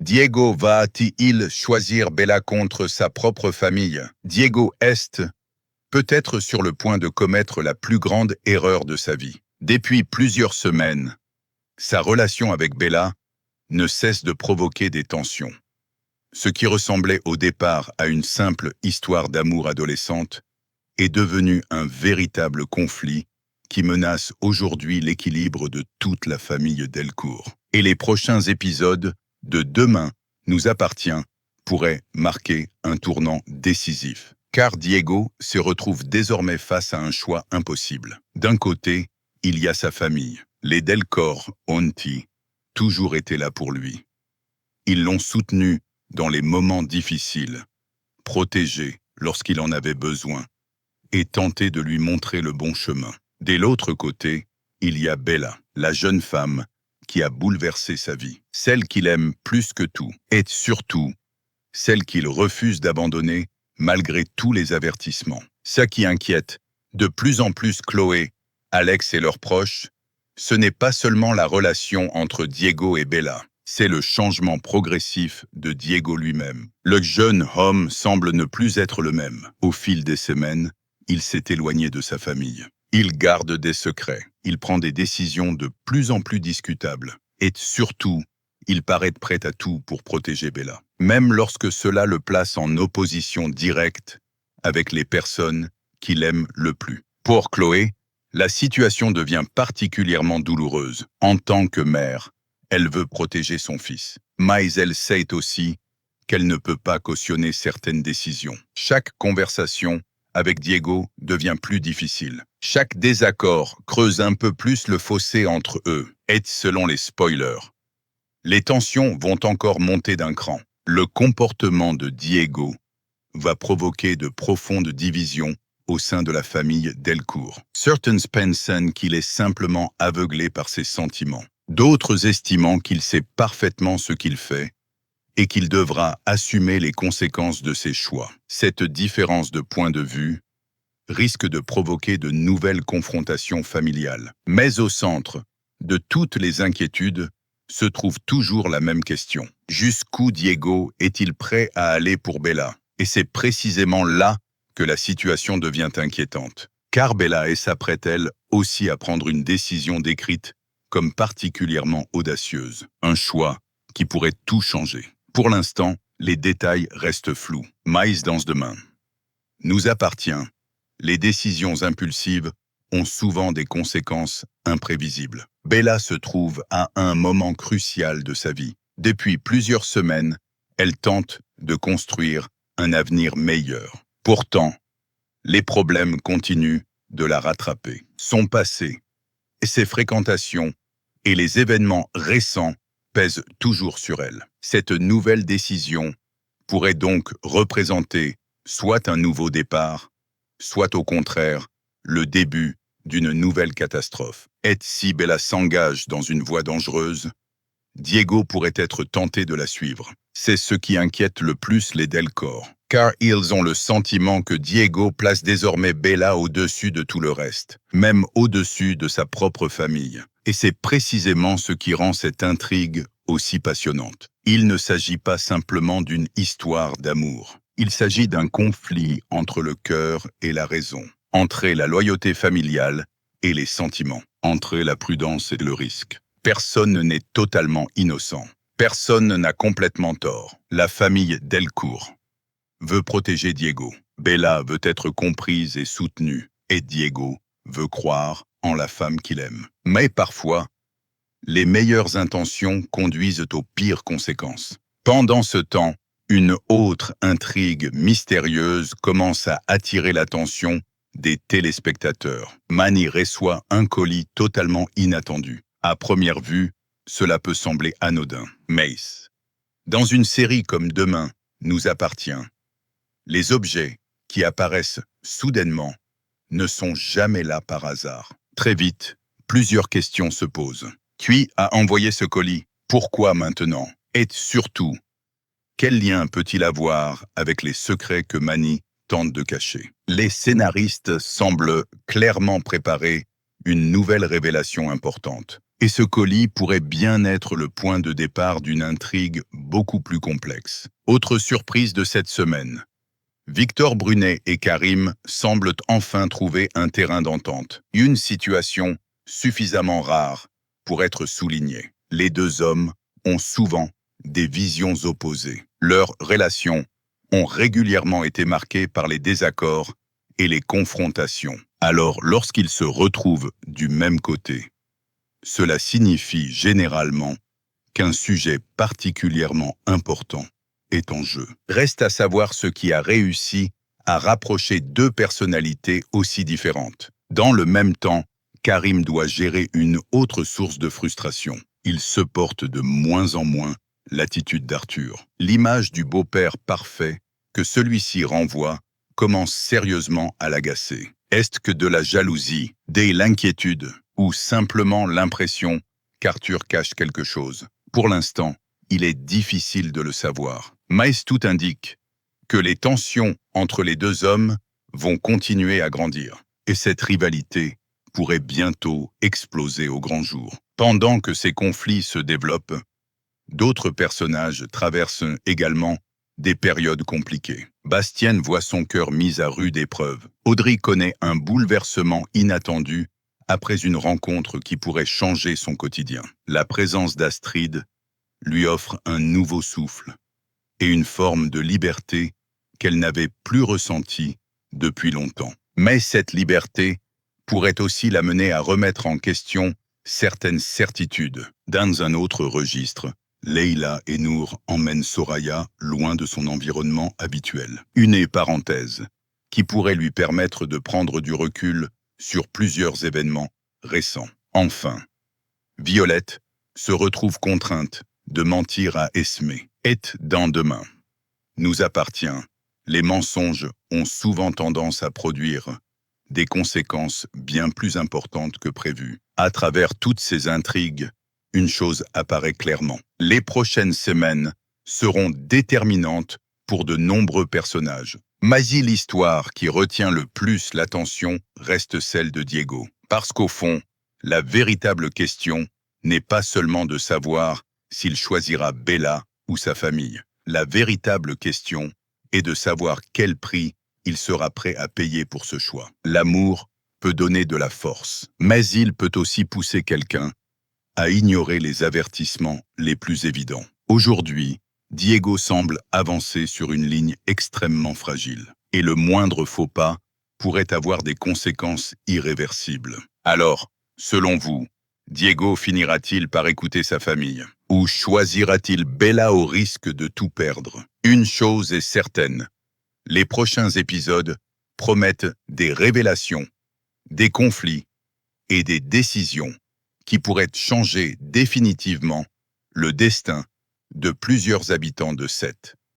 Diego va-t-il choisir Bella contre sa propre famille? Diego est peut-être sur le point de commettre la plus grande erreur de sa vie. Depuis plusieurs semaines, sa relation avec Bella ne cesse de provoquer des tensions. Ce qui ressemblait au départ à une simple histoire d'amour adolescente est devenu un véritable conflit qui menace aujourd'hui l'équilibre de toute la famille Delcourt. Et les prochains épisodes de Demain nous appartient pourraient marquer un tournant décisif. Car Diego se retrouve désormais face à un choix impossible. D'un côté, il y a sa famille. Les Delcourt ont toujours été là pour lui. Ils l'ont soutenu dans les moments difficiles, protégé lorsqu'il en avait besoin, et tenté de lui montrer le bon chemin. De l'autre côté, il y a Bella, la jeune femme qui a bouleversé sa vie, celle qu'il aime plus que tout, et surtout, celle qu'il refuse d'abandonner malgré tous les avertissements. Ça qui inquiète de plus en plus Chloé, Alex et leurs proches, ce n'est pas seulement la relation entre Diego et Bella, c'est le changement progressif de Diego lui-même. Le jeune homme semble ne plus être le même. Au fil des semaines, il s'est éloigné de sa famille. Il garde des secrets, il prend des décisions de plus en plus discutables. Et surtout, il paraît prêt à tout pour protéger Bella, même lorsque cela le place en opposition directe avec les personnes qu'il aime le plus. Pour Chloé, la situation devient particulièrement douloureuse. En tant que mère, elle veut protéger son fils, mais elle sait aussi qu'elle ne peut pas cautionner certaines décisions. Chaque conversation avec Diego devient plus difficile. Chaque désaccord creuse un peu plus le fossé entre eux. Et selon les spoilers, les tensions vont encore monter d'un cran. Le comportement de Diego va provoquer de profondes divisions au sein de la famille Delcourt. Certains pensent qu'il est simplement aveuglé par ses sentiments. D'autres estimant qu'il sait parfaitement ce qu'il fait et qu'il devra assumer les conséquences de ses choix. Cette différence de point de vue risque de provoquer de nouvelles confrontations familiales. Mais au centre de toutes les inquiétudes se trouve toujours la même question. Jusqu'où Diego est-il prêt à aller pour Bella? Et c'est précisément là que la situation devient inquiétante. Car Bella s'apprête elle aussi à prendre une décision décrite comme particulièrement audacieuse. Un choix qui pourrait tout changer. Pour l'instant, les détails restent flous. Mais dans Demain nous appartient. Les décisions impulsives ont souvent des conséquences imprévisibles. Bella se trouve à un moment crucial de sa vie. Depuis plusieurs semaines, elle tente de construire un avenir meilleur. Pourtant, les problèmes continuent de la rattraper. Son passé, ses fréquentations et les événements récents pèsent toujours sur elle. Cette nouvelle décision pourrait donc représenter soit un nouveau départ, soit au contraire le début d'une nouvelle catastrophe. Et si Bella s'engage dans une voie dangereuse, Diego pourrait être tenté de la suivre. C'est ce qui inquiète le plus les Delcourt, car ils ont le sentiment que Diego place désormais Bella au-dessus de tout le reste, même au-dessus de sa propre famille. Et c'est précisément ce qui rend cette intrigue aussi passionnante. Il ne s'agit pas simplement d'une histoire d'amour. Il s'agit d'un conflit entre le cœur et la raison, entre la loyauté familiale et les sentiments, entre la prudence et le risque. Personne n'est totalement innocent. Personne n'a complètement tort. La famille Delcourt veut protéger Diego. Bella veut être comprise et soutenue. Et Diego veut croire en la femme qu'il aime. Mais parfois, les meilleures intentions conduisent aux pires conséquences. Pendant ce temps, une autre intrigue mystérieuse commence à attirer l'attention des téléspectateurs. Manny reçoit un colis totalement inattendu. À première vue, cela peut sembler anodin. Mais, dans une série comme Demain nous appartient, les objets qui apparaissent soudainement ne sont jamais là par hasard. Très vite, plusieurs questions se posent. Qui a envoyé ce colis? Pourquoi maintenant? Et surtout, quel lien peut-il avoir avec les secrets que Manny tente de cacher? Les scénaristes semblent clairement préparer une nouvelle révélation importante. Et ce colis pourrait bien être le point de départ d'une intrigue beaucoup plus complexe. Autre surprise de cette semaine. Victor Brunet et Karim semblent enfin trouver un terrain d'entente. Une situation suffisamment rare pour être soulignée. Les deux hommes ont souvent des visions opposées. Leurs relations ont régulièrement été marquées par les désaccords et les confrontations. Alors, lorsqu'ils se retrouvent du même côté, cela signifie généralement qu'un sujet particulièrement important est en jeu. Reste à savoir ce qui a réussi à rapprocher deux personnalités aussi différentes. Dans le même temps, Karim doit gérer une autre source de frustration. Il supporte de moins en moins l'attitude d'Arthur. L'image du beau-père parfait que celui-ci renvoie commence sérieusement à l'agacer. Est-ce que de la jalousie, de l'inquiétude ou simplement l'impression qu'Arthur cache quelque chose? Pour l'instant, il est difficile de le savoir. Mais tout indique que les tensions entre les deux hommes vont continuer à grandir. Et cette rivalité pourrait bientôt exploser au grand jour. Pendant que ces conflits se développent, d'autres personnages traversent également des périodes compliquées. Bastienne voit son cœur mis à rude épreuve. Audrey connaît un bouleversement inattendu après une rencontre qui pourrait changer son quotidien. La présence d'Astrid lui offre un nouveau souffle et une forme de liberté qu'elle n'avait plus ressentie depuis longtemps. Mais cette liberté pourrait aussi l'amener à remettre en question certaines certitudes. Dans un autre registre, Leila et Nour emmènent Soraya loin de son environnement habituel. Une parenthèse qui pourrait lui permettre de prendre du recul sur plusieurs événements récents. Enfin, Violette se retrouve contrainte de mentir à Esme. Et dans Demain nous appartient, les mensonges ont souvent tendance à produire des conséquences bien plus importantes que prévues. À travers toutes ces intrigues, une chose apparaît clairement. Les prochaines semaines seront déterminantes pour de nombreux personnages. Mais l'histoire qui retient le plus l'attention reste celle de Diego. Parce qu'au fond, la véritable question n'est pas seulement de savoir s'il choisira Bella ou sa famille. La véritable question est de savoir quel prix il sera prêt à payer pour ce choix. L'amour peut donner de la force, mais il peut aussi pousser quelqu'un à ignorer les avertissements les plus évidents. Aujourd'hui, Diego semble avancer sur une ligne extrêmement fragile, et le moindre faux pas pourrait avoir des conséquences irréversibles. Alors, selon vous, Diego finira-t-il par écouter sa famille? Ou choisira-t-il Bella au risque de tout perdre? Une chose est certaine, les prochains épisodes promettent des révélations, des conflits et des décisions qui pourraient changer définitivement le destin de plusieurs habitants de Seth.